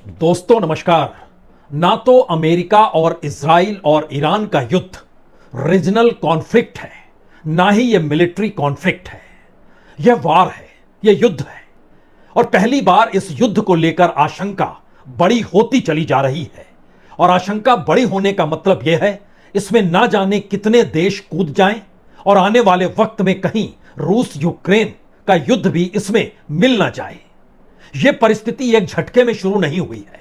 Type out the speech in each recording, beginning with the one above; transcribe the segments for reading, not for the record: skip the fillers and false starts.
दोस्तों नमस्कार। ना तो अमेरिका और इजराइल और ईरान का युद्ध रीजनल कॉन्फ्लिक्ट है, ना ही यह मिलिट्री कॉन्फ्लिक्ट है। यह वार है, यह युद्ध है। और पहली बार इस युद्ध को लेकर आशंका बड़ी होती चली जा रही है। और आशंका बड़ी होने का मतलब यह है, इसमें ना जाने कितने देश कूद जाएं और आने वाले वक्त में कहीं रूस यूक्रेन का युद्ध भी इसमें मिल ना जाए। यह परिस्थिति एक झटके में शुरू नहीं हुई है।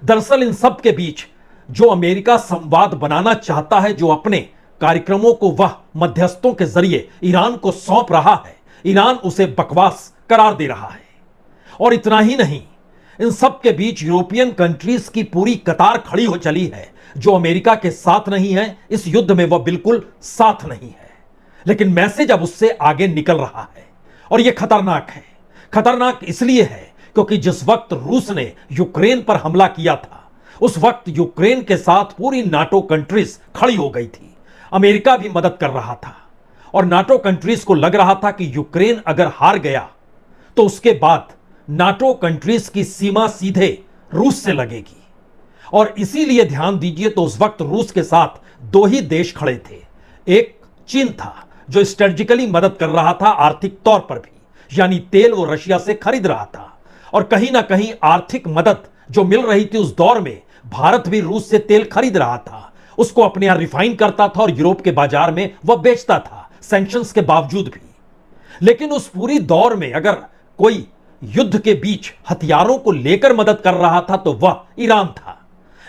दरअसल इन सब के बीच जो अमेरिका संवाद बनाना चाहता है, जो अपने कार्यक्रमों को वह मध्यस्थों के जरिए ईरान को सौंप रहा है, ईरान उसे बकवास करार दे रहा है। और इतना ही नहीं, इन सब के बीच यूरोपियन कंट्रीज की पूरी कतार खड़ी हो चली है, जो अमेरिका के साथ नहीं है। इस युद्ध में वह बिल्कुल साथ नहीं है, लेकिन मैसेज अब उससे आगे निकल रहा है। और यह खतरनाक है। खतरनाक इसलिए है क्योंकि जिस वक्त रूस ने यूक्रेन पर हमला किया था, उस वक्त यूक्रेन के साथ पूरी नाटो कंट्रीज खड़ी हो गई थी। अमेरिका भी मदद कर रहा था और नाटो कंट्रीज को लग रहा था कि यूक्रेन अगर हार गया तो उसके बाद नाटो कंट्रीज की सीमा सीधे रूस से लगेगी। और इसीलिए ध्यान दीजिए, तो उस वक्त रूस के साथ दो ही देश खड़े थे। एक चीन था जो स्ट्रेटेजिकली मदद कर रहा था, आर्थिक तौर पर भी, यानी तेल वो रशिया से खरीद रहा था। और कहीं ना कहीं आर्थिक मदद जो मिल रही थी उस दौर में, भारत भी रूस से तेल खरीद रहा था, उसको अपने यहां रिफाइन करता था और यूरोप के बाजार में वह बेचता था, सैंक्शंस के बावजूद भी। लेकिन उस पूरी दौर में अगर कोई युद्ध के बीच हथियारों को लेकर मदद कर रहा था तो वह ईरान था।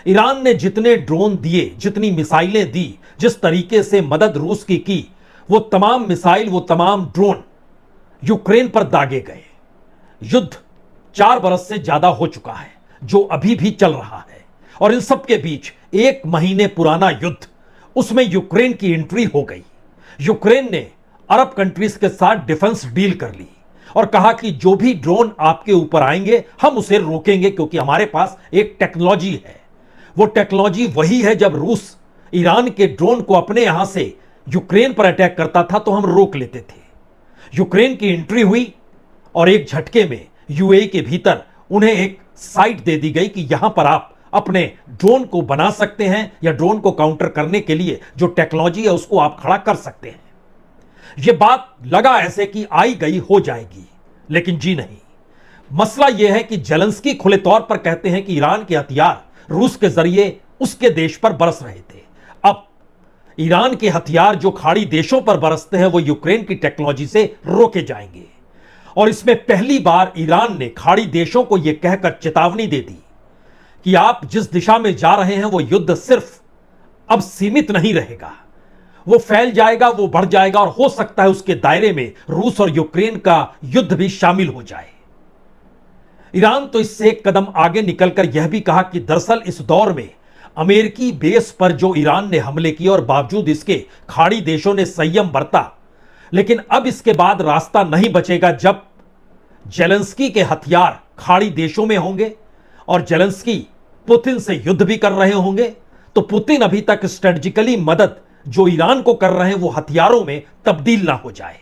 ईरान ने जितने ड्रोन दिए, जितनी मिसाइलें दी, जिस तरीके से मदद रूस की, वो तमाम मिसाइल, वो तमाम ड्रोन यूक्रेन पर दागे गए। युद्ध 4 बरस से ज्यादा हो चुका है, जो अभी भी चल रहा है। और इन सब के बीच 1 महीने पुराना युद्ध, उसमें यूक्रेन की एंट्री हो गई। यूक्रेन ने अरब कंट्रीज के साथ डिफेंस डील कर ली और कहा कि जो भी ड्रोन आपके ऊपर आएंगे हम उसे रोकेंगे, क्योंकि हमारे पास एक टेक्नोलॉजी है। वो टेक्नोलॉजी वही है, जब रूस ईरान के ड्रोन को अपने यहां से यूक्रेन पर अटैक करता था तो हम रोक लेते थे। यूक्रेन की एंट्री हुई और एक झटके में यूएई के भीतर उन्हें एक साइट दे दी गई कि यहां पर आप अपने ड्रोन को बना सकते हैं, या ड्रोन को काउंटर करने के लिए जो टेक्नोलॉजी है उसको आप खड़ा कर सकते हैं। यह बात लगा ऐसे कि आई गई हो जाएगी, लेकिन जी नहीं। मसला यह है कि जेलेंस्की खुले तौर पर कहते हैं कि ईरान के हथियार रूस के जरिए उसके देश पर बरस रहे थे। अब ईरान के हथियार जो खाड़ी देशों पर बरसते हैं वो यूक्रेन की टेक्नोलॉजी से रोके जाएंगे। और इसमें पहली बार ईरान ने खाड़ी देशों को यह कहकर चेतावनी दे दी कि आप जिस दिशा में जा रहे हैं वो युद्ध सिर्फ अब सीमित नहीं रहेगा, वो फैल जाएगा, वो बढ़ जाएगा, और हो सकता है उसके दायरे में रूस और यूक्रेन का युद्ध भी शामिल हो जाए। ईरान तो इससे एक कदम आगे निकलकर यह भी कहा कि दरअसल इस दौर में अमेरिकी बेस पर जो ईरान ने हमले किए और बावजूद इसके खाड़ी देशों ने संयम बरता, लेकिन अब इसके बाद रास्ता नहीं बचेगा जब जेलेंस्की के हथियार खाड़ी देशों में होंगे और जेलेंस्की पुतिन से युद्ध भी कर रहे होंगे, तो पुतिन अभी तक स्ट्रेटेजिकली मदद जो ईरान को कर रहे हैं वो हथियारों में तब्दील ना हो जाए।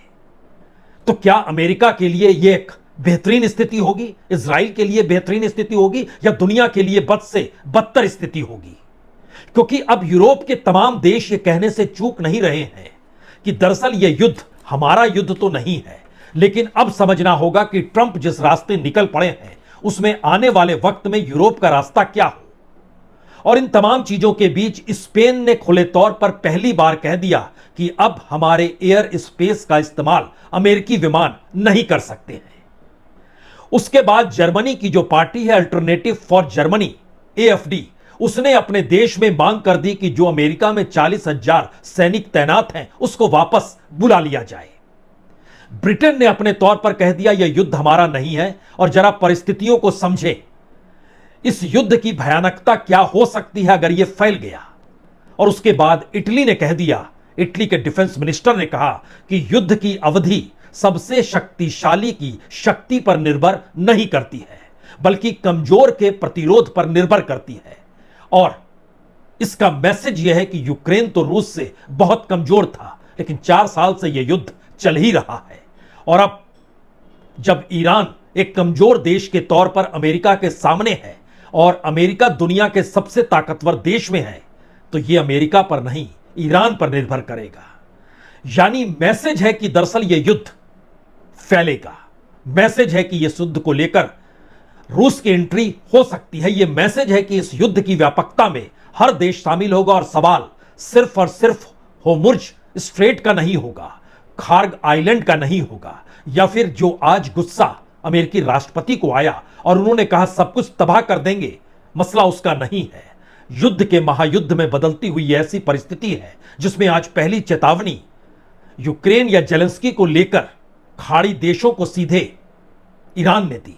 तो क्या अमेरिका के लिए यह एक बेहतरीन स्थिति होगी, इजराइल के लिए बेहतरीन स्थिति होगी, या दुनिया के लिए बद से बदतर स्थिति होगी? क्योंकि अब यूरोप के तमाम देश ये कहने से चूक नहीं रहे हैं कि दरअसल यह युद्ध हमारा युद्ध तो नहीं है, लेकिन अब समझना होगा कि ट्रंप जिस रास्ते निकल पड़े हैं उसमें आने वाले वक्त में यूरोप का रास्ता क्या हो। और इन तमाम चीजों के बीच स्पेन ने खुले तौर पर पहली बार कह दिया कि अब हमारे एयर स्पेस का इस्तेमाल अमेरिकी विमान नहीं कर सकते हैं। उसके बाद जर्मनी की जो पार्टी है अल्टरनेटिव फॉर जर्मनी, एएफडी, उसने अपने देश में मांग कर दी कि जो अमेरिका में 40,000 सैनिक तैनात हैं उसको वापस बुला लिया जाए। ब्रिटेन ने अपने तौर पर कह दिया यह युद्ध हमारा नहीं है, और जरा परिस्थितियों को समझे, इस युद्ध की भयानकता क्या हो सकती है अगर यह फैल गया। और उसके बाद इटली ने कह दिया, इटली के डिफेंस मिनिस्टर ने कहा कि युद्ध की अवधि सबसे शक्तिशाली की शक्ति पर निर्भर नहीं करती है, बल्कि कमजोर के प्रतिरोध पर निर्भर करती है। और इसका मैसेज यह है कि यूक्रेन तो रूस से बहुत कमजोर था, लेकिन 4 साल से यह युद्ध चल ही रहा है। और अब जब ईरान एक कमजोर देश के तौर पर अमेरिका के सामने है और अमेरिका दुनिया के सबसे ताकतवर देश में है, तो यह अमेरिका पर नहीं ईरान पर निर्भर करेगा। यानी मैसेज है कि दरअसल यह युद्ध फैलेगा। मैसेज है कि इस युद्ध को लेकर रूस की एंट्री हो सकती है। यह मैसेज है कि इस युद्ध की व्यापकता में हर देश शामिल होगा और सवाल सिर्फ और सिर्फ होर्मुज़ स्ट्रेट का नहीं होगा, खार्ग आइलैंड का नहीं होगा, या फिर जो आज गुस्सा अमेरिकी राष्ट्रपति को आया और उन्होंने कहा सब कुछ तबाह कर देंगे, मसला उसका नहीं है। युद्ध के महायुद्ध में बदलती हुई ऐसी परिस्थिति है जिसमें आज पहली चेतावनी यूक्रेन या जेलेंस्की को लेकर खाड़ी देशों को सीधे ईरान ने दी।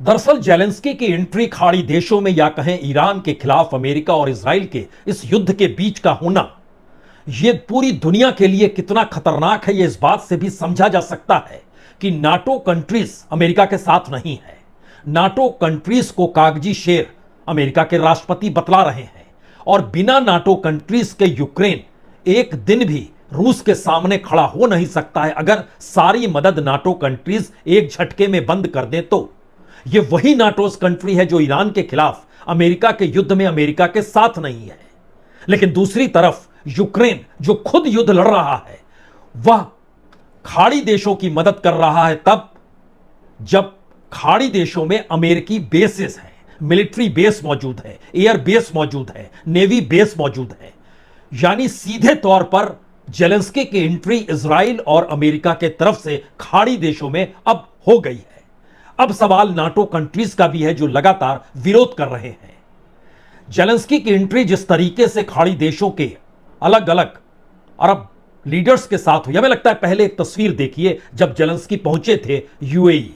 दरअसल जेलेंस्की की एंट्री खाड़ी देशों में या कहें ईरान के खिलाफ अमेरिका और इजराइल के इस युद्ध के बीच का होना, यह पूरी दुनिया के लिए कितना खतरनाक है, यह इस बात से भी समझा जा सकता है कि नाटो कंट्रीज अमेरिका के साथ नहीं है। नाटो कंट्रीज को कागजी शेर अमेरिका के राष्ट्रपति बतला रहे हैं और बिना नाटो कंट्रीज के यूक्रेन एक दिन भी रूस के सामने खड़ा हो नहीं सकता है। अगर सारी मदद नाटो कंट्रीज एक झटके में बंद कर दें तो यह वही नाटो कंट्री है जो ईरान के खिलाफ अमेरिका के युद्ध में अमेरिका के साथ नहीं है। लेकिन दूसरी तरफ यूक्रेन जो खुद युद्ध लड़ रहा है, वह खाड़ी देशों की मदद कर रहा है तब जब खाड़ी देशों में अमेरिकी बेसेस हैं, मिलिट्री बेस मौजूद है, एयर बेस मौजूद है, नेवी बेस मौजूद है। यानी सीधे तौर पर जेलेंस्की की एंट्री इजराइल और अमेरिका के तरफ से खाड़ी देशों में अब हो गई है। अब सवाल नाटो कंट्रीज का भी है जो लगातार विरोध कर रहे हैं। जेलेंस्की की एंट्री जिस तरीके से खाड़ी देशों के अलग अलग अरब लीडर्स के साथ हुई, हमें लगता है पहले एक तस्वीर देखिए जब जेलेंस्की पहुंचे थे यूएई।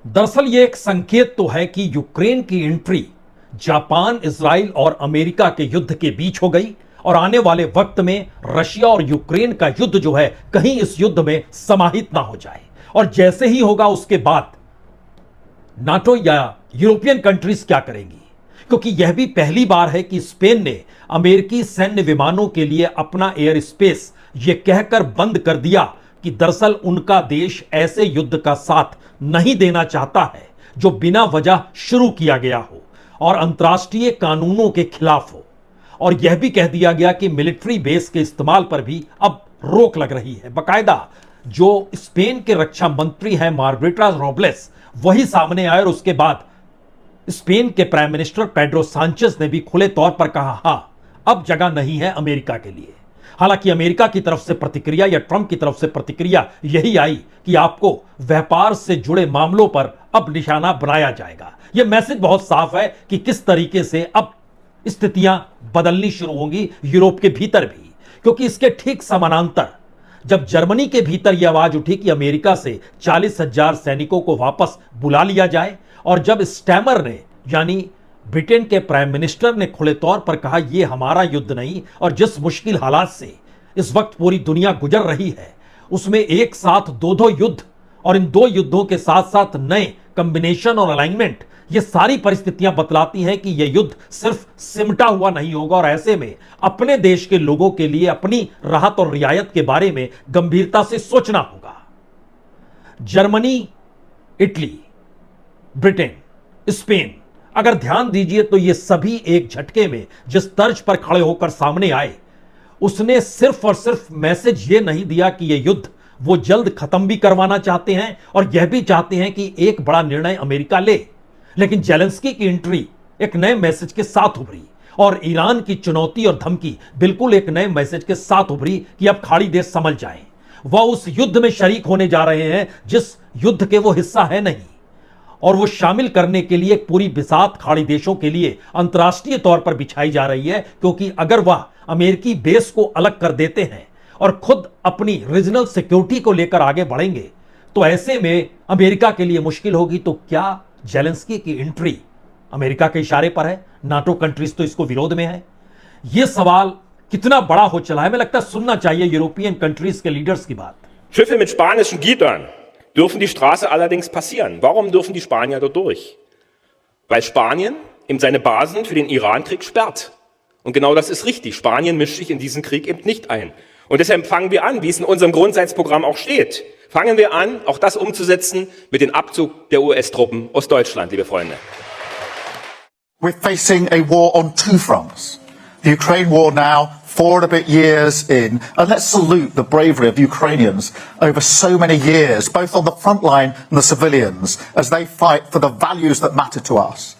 दरअसल यह एक संकेत तो है कि यूक्रेन की एंट्री जापान, इजराइल और अमेरिका के युद्ध के बीच हो गई और आने वाले वक्त में रशिया और यूक्रेन का युद्ध जो है कहीं इस युद्ध में समाहित ना हो जाए। और जैसे ही होगा उसके बाद नाटो या यूरोपियन कंट्रीज क्या करेंगी, क्योंकि यह भी पहली बार है कि स्पेन ने अमेरिकी सैन्य विमानों के लिए अपना एयर स्पेस यह कहकर बंद कर दिया कि दरअसल उनका देश ऐसे युद्ध का साथ नहीं देना चाहता है जो बिना वजह शुरू किया गया हो और अंतर्राष्ट्रीय कानूनों के खिलाफ हो। और यह भी कह दिया गया कि मिलिट्री बेस के इस्तेमाल पर भी अब रोक लग रही है। बकायदा जो स्पेन के रक्षा मंत्री हैं मार्गरेटा रोब्लेस, वही सामने आए और उसके बाद स्पेन के प्राइम मिनिस्टर पेड्रो सांचेज ने भी खुले तौर पर कहा हां, अब जगह नहीं है अमेरिका के लिए। हालांकि अमेरिका की तरफ से प्रतिक्रिया या ट्रंप की तरफ से प्रतिक्रिया यही आई कि आपको व्यापार से जुड़े मामलों पर अब निशाना बनाया जाएगा। यह मैसेज बहुत साफ है कि किस तरीके से अब स्थितियां बदलनी शुरू होंगी यूरोप के भीतर भी, क्योंकि इसके ठीक समानांतर जब जर्मनी के भीतर यह आवाज उठी कि अमेरिका से 40,000 सैनिकों को वापस बुला लिया जाए और जब स्टैमर ने यानी ब्रिटेन के प्राइम मिनिस्टर ने खुले तौर पर कहा यह हमारा युद्ध नहीं, और जिस मुश्किल हालात से इस वक्त पूरी दुनिया गुजर रही है उसमें एक साथ दो युद्ध और इन दो युद्धों के साथ साथ नए कॉम्बिनेशन और अलाइनमेंट, ये सारी परिस्थितियां बतलाती हैं कि यह युद्ध सिर्फ सिमटा हुआ नहीं होगा और ऐसे में अपने देश के लोगों के लिए अपनी राहत और रियायत के बारे में गंभीरता से सोचना होगा। जर्मनी, इटली, ब्रिटेन, स्पेन, अगर ध्यान दीजिए तो ये सभी एक झटके में जिस तर्ज पर खड़े होकर सामने आए, उसने सिर्फ और सिर्फ मैसेज ये नहीं दिया कि यह युद्ध वो जल्द खत्म भी करवाना चाहते हैं और यह भी चाहते हैं कि एक बड़ा निर्णय अमेरिका ले, लेकिन जेलेंस्की की एंट्री एक नए मैसेज के साथ उभरी और ईरान की चुनौती और धमकी बिल्कुल एक नए मैसेज के साथ उभरी कि अब खाड़ी देश समझ जाएं, वह उस युद्ध में शरीक होने जा रहे हैं जिस युद्ध के वो हिस्सा है नहीं, और वो शामिल करने के लिए एक पूरी बिसात खाड़ी देशों के लिए अंतर्राष्ट्रीय तौर पर बिछाई जा रही है, क्योंकि अगर वह अमेरिकी बेस को अलग कर देते हैं और खुद अपनी रीजनल सिक्योरिटी को लेकर आगे बढ़ेंगे तो ऐसे में अमेरिका के लिए मुश्किल होगी। तो क्या जेलेंस्की की एंट्री अमेरिका के इशारे पर है? नाटो कंट्रीज तो इसको विरोध में है। यह सवाल कितना बड़ा हो चला है, हमें लगता है सुनना चाहिए यूरोपियन कंट्रीज के लीडर्स की बात। Schiffe mit spanischen Gittern dürfen die Straße allerdings passieren. Warum dürfen die Spanier dort durch? Weil Spanien eben seine Basen für den Iran-Krieg sperrt. Und genau das ist richtig. Spanien mischt sich in diesen Krieg eben nicht ein. Und deshalb fangen wir an, wie es in unserem Grundsatzprogramm auch steht, fangen wir an, auch das umzusetzen mit dem Abzug der US-Truppen aus Deutschland, liebe Freunde. We're facing a war on two fronts. The Ukraine war now, 4 and a bit years in, and let's salute the bravery of Ukrainians over so many years, both on the front line and the civilians, as they fight for the values that matter to us.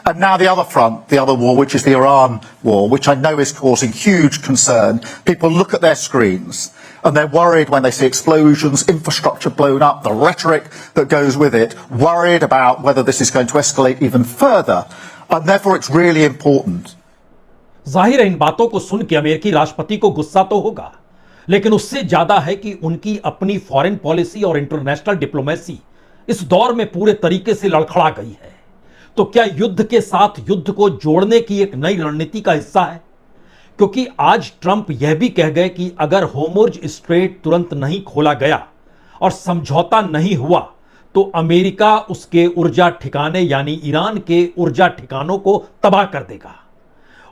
And now the other front, the other war, which is the Iran war, which I know is causing huge concern. People look at their screens and they're worried when they see explosions, infrastructure blown up, the rhetoric that goes with it, worried about whether this is going to escalate even further. And therefore it's really important. जाहिर है इन बातों को सुन के अमेरिकी राष्ट्रपति को गुस्सा तो होगा, लेकिन उससे ज्यादा है कि उनकी अपनी फॉरेन पॉलिसी और इंटरनेशनल डिप्लोमेसी इस दौर में पूरे तरीके से लड़खड़ा गई है। तो क्या युद्ध के साथ युद्ध को जोड़ने की एक नई रणनीति का हिस्सा है? क्योंकि आज ट्रंप यह भी कह गए कि अगर होर्मुज़ स्ट्रेट तुरंत नहीं खोला गया और समझौता नहीं हुआ तो अमेरिका उसके ऊर्जा ठिकाने यानी ईरान के ऊर्जा ठिकानों को तबाह कर देगा।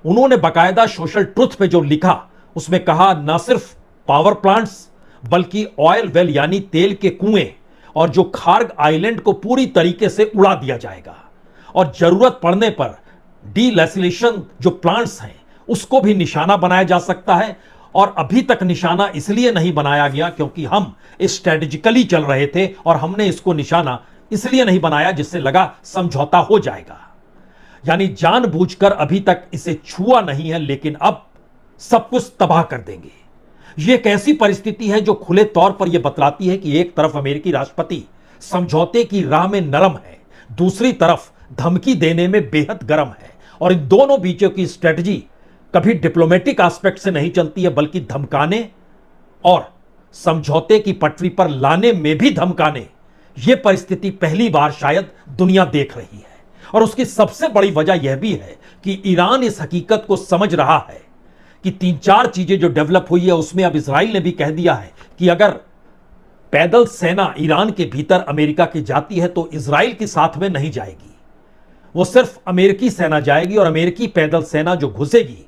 उन्होंने बाकायदा सोशल ट्रुथ पे जो लिखा उसमें कहा न सिर्फ पावर प्लांट्स बल्कि ऑयल वेल यानी तेल के कुएं और जो खार्ग आइलैंड को पूरी तरीके से उड़ा दिया जाएगा, और जरूरत पड़ने पर डीलैसिलेशन जो प्लांट्स हैं उसको भी निशाना बनाया जा सकता है। और अभी तक निशाना इसलिए नहीं बनाया गया क्योंकि हम स्ट्रेटेजिकली चल रहे थे और हमने इसको निशाना इसलिए नहीं बनाया जिससे लगा समझौता हो जाएगा, यानी जानबूझकर अभी तक इसे छुआ नहीं है, लेकिन अब सब कुछ तबाह कर देंगे। यह एक ऐसी परिस्थिति है जो खुले तौर पर यह बतलाती है कि एक तरफ अमेरिकी राष्ट्रपति समझौते की राह में नरम है, दूसरी तरफ धमकी देने में बेहद गर्म है, और इन दोनों बीचों की स्ट्रेटजी कभी डिप्लोमेटिक एस्पेक्ट से नहीं चलती है बल्कि धमकाने और समझौते की पटरी पर लाने में भी धमकाने। यह परिस्थिति पहली बार शायद दुनिया देख रही है, और उसकी सबसे बड़ी वजह यह भी है कि ईरान इस हकीकत को समझ रहा है कि 3-4 चीजें जो डेवलप हुई है उसमें अब इजराइल ने भी कह दिया है कि अगर पैदल सेना ईरान के भीतर अमेरिका की जाती है तो इजराइल के साथ में नहीं जाएगी, वो सिर्फ अमेरिकी सेना जाएगी, और अमेरिकी पैदल सेना जो घुसेगी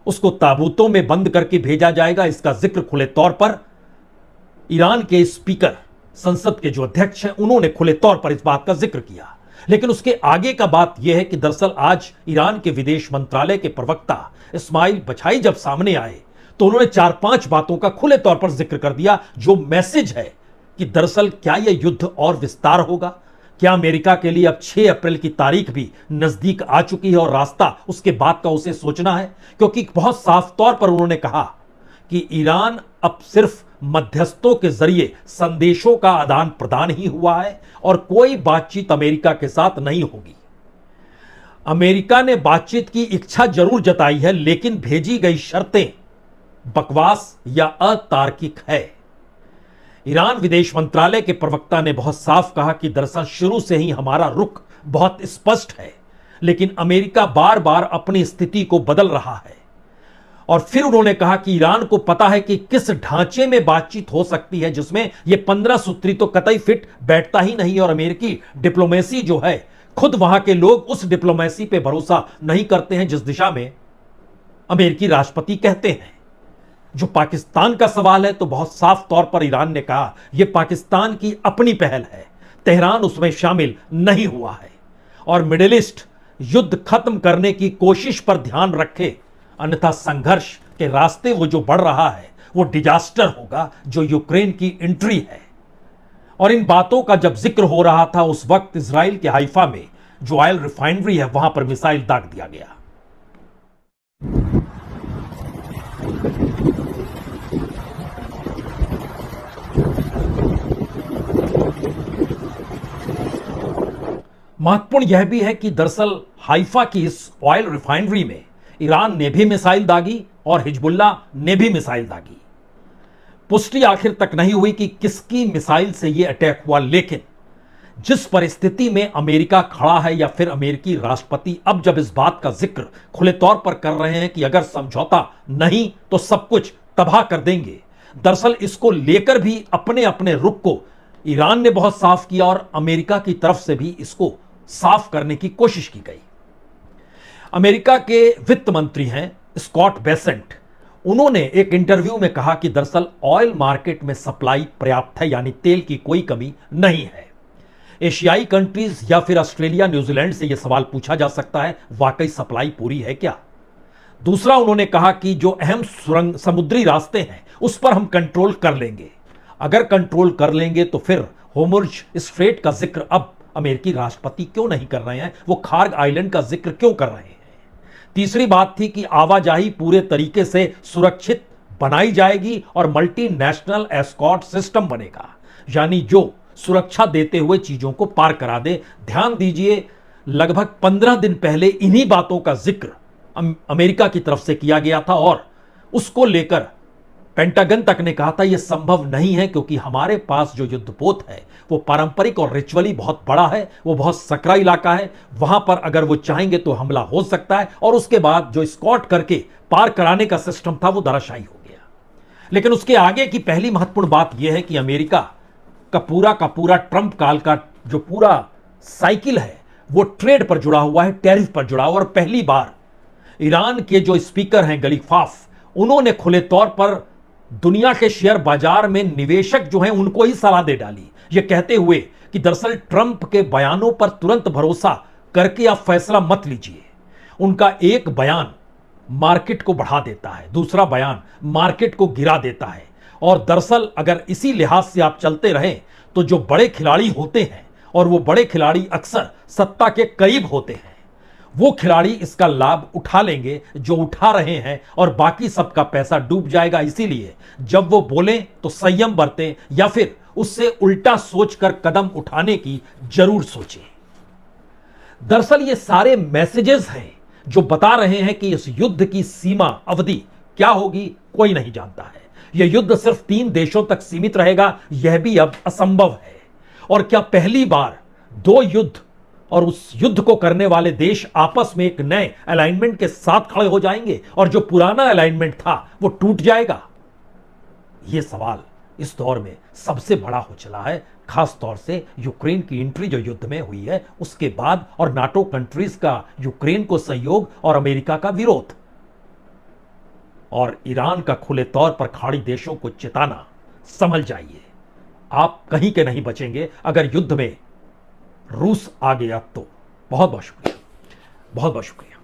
उसको ताबूतों में बंद करके भेजा जाएगा। इसका जिक्र खुले तौर पर ईरान के स्पीकर, संसद के जो अध्यक्ष हैं, उन्होंने खुले तौर पर इस बात का जिक्र किया। लेकिन उसके आगे का बात यह है कि दरअसल आज ईरान के विदेश मंत्रालय के प्रवक्ता इस्माइल बछाई जब सामने आए तो उन्होंने 4-5 बातों का खुले तौर पर जिक्र कर दिया, जो मैसेज है कि दरअसल क्या यह युद्ध और विस्तार होगा, क्या अमेरिका के लिए अब 6 अप्रैल की तारीख भी नजदीक आ चुकी है और रास्ता उसके बाद का उसे सोचना है। क्योंकि बहुत साफ तौर पर उन्होंने कहा कि ईरान अब सिर्फ मध्यस्थों के जरिए संदेशों का आदान प्रदान ही हुआ है और कोई बातचीत अमेरिका के साथ नहीं होगी। अमेरिका ने बातचीत की इच्छा जरूर जताई है, लेकिन भेजी गई शर्तें बकवास या अतार्किक है। ईरान विदेश मंत्रालय के प्रवक्ता ने बहुत साफ कहा कि दरअसल शुरू से ही हमारा रुख बहुत स्पष्ट है, लेकिन अमेरिका बार बार अपनी स्थिति को बदल रहा है। और फिर उन्होंने कहा कि ईरान को पता है कि किस ढांचे में बातचीत हो सकती है जिसमें यह 15 सूत्री तो कतई फिट बैठता ही नहीं, और अमेरिकी डिप्लोमेसी जो है खुद वहां के लोग उस डिप्लोमेसी पे भरोसा नहीं करते हैं जिस दिशा में अमेरिकी राष्ट्रपति कहते हैं। जो पाकिस्तान का सवाल है तो बहुत साफ तौर पर ईरान ने कहा यह पाकिस्तान की अपनी पहल है, तेहरान उसमें शामिल नहीं हुआ है, और मिडिल ईस्ट युद्ध खत्म करने की कोशिश पर ध्यान रखे, अन्यथा संघर्ष के रास्ते वो जो बढ़ रहा है वो डिजास्टर होगा जो यूक्रेन की एंट्री है। और इन बातों का जब जिक्र हो रहा था उस वक्त इजराइल के हाइफा में जो ऑयल रिफाइनरी है वहां पर मिसाइल दाग दिया गया। महत्वपूर्ण यह भी है कि दरअसल हाइफा की इस ऑयल रिफाइनरी में ईरान ने भी मिसाइल दागी और हिजबुल्लाह ने भी मिसाइल दागी। पुष्टि आखिर तक नहीं हुई कि किसकी मिसाइल से यह अटैक हुआ, लेकिन जिस परिस्थिति में अमेरिका खड़ा है या फिर अमेरिकी राष्ट्रपति अब जब इस बात का जिक्र खुले तौर पर कर रहे हैं कि अगर समझौता नहीं तो सब कुछ तबाह कर देंगे, दरअसल इसको लेकर भी अपने अपने रुख को ईरान ने बहुत साफ किया और अमेरिका की तरफ से भी इसको साफ करने की कोशिश की गई। अमेरिका के वित्त मंत्री हैं स्कॉट बेसेंट, उन्होंने एक इंटरव्यू में कहा कि दरअसल ऑयल मार्केट में सप्लाई पर्याप्त है, यानी तेल की कोई कमी नहीं है। एशियाई कंट्रीज या फिर ऑस्ट्रेलिया न्यूजीलैंड से यह सवाल पूछा जा सकता है, वाकई सप्लाई पूरी है क्या? दूसरा, उन्होंने कहा कि जो अहम समुद्री रास्ते हैं उस पर हम कंट्रोल कर लेंगे। अगर कंट्रोल कर लेंगे तो फिर होर्मुज स्ट्रेट का जिक्र अब अमेरिकी राष्ट्रपति क्यों नहीं कर रहे हैं, वो खार्ग आइलैंड का जिक्र क्यों कर रहे हैं? तीसरी बात थी कि आवाजाही पूरे तरीके से सुरक्षित बनाई जाएगी और मल्टीनेशनल एस्कॉर्ट सिस्टम बनेगा, यानी जो सुरक्षा देते हुए चीजों को पार करा दे। ध्यान दीजिए, लगभग 15 दिन पहले इन्हीं बातों का जिक्र अमेरिका की तरफ से किया गया था और उसको लेकर पेंटागन तक ने कहा था यह संभव नहीं है क्योंकि हमारे पास जो युद्धपोत है वो पारंपरिक और रिचुअली बहुत बड़ा है, वो बहुत सकरा इलाका है, वहां पर अगर वो चाहेंगे तो हमला हो सकता है और उसके बाद जो स्कॉट करके पार कराने का सिस्टम था वो धराशायी हो गया। लेकिन उसके आगे की पहली महत्वपूर्ण बात यह है कि अमेरिका का पूरा ट्रंप काल का जो पूरा साइकिल है वो ट्रेड पर जुड़ा हुआ है, टैरिफ पर जुड़ा हुआ। और पहली बार ईरान के जो स्पीकर हैं गलीफाफ, उन्होंने खुले तौर पर दुनिया के शेयर बाजार में निवेशक जो हैं उनको ही सलाह दे डाली, यह कहते हुए कि दरअसल ट्रंप के बयानों पर तुरंत भरोसा करके आप फैसला मत लीजिए। उनका एक बयान मार्केट को बढ़ा देता है, दूसरा बयान मार्केट को गिरा देता है। और दरअसल अगर इसी लिहाज से आप चलते रहें तो जो बड़े खिलाड़ी होते हैं, और वो बड़े खिलाड़ी अक्सर सत्ता के करीब होते हैं, वो खिलाड़ी इसका लाभ उठा लेंगे जो उठा रहे हैं और बाकी सबका पैसा डूब जाएगा। इसीलिए जब वो बोलें तो संयम बरतें या फिर उससे उल्टा सोचकर कदम उठाने की जरूर सोचें। दरअसल ये सारे मैसेजेस हैं जो बता रहे हैं कि इस युद्ध की सीमा अवधि क्या होगी कोई नहीं जानता है। यह युद्ध सिर्फ 3 देशों तक सीमित रहेगा, यह भी अब असंभव है। और क्या पहली बार 2 युद्ध और उस युद्ध को करने वाले देश आपस में एक नए अलाइनमेंट के साथ खड़े हो जाएंगे और जो पुराना अलाइनमेंट था वो टूट जाएगा? यह सवाल इस दौर में सबसे बड़ा हो चला है, खास तौर से यूक्रेन की एंट्री जो युद्ध में हुई है उसके बाद, और नाटो कंट्रीज का यूक्रेन को सहयोग और अमेरिका का विरोध, और ईरान का खुले तौर पर खाड़ी देशों को चेताना, संभल जाइए, आप कहीं के नहीं बचेंगे अगर युद्ध में रूस आ गया तो। बहुत बहुत शुक्रिया, बहुत बहुत शुक्रिया।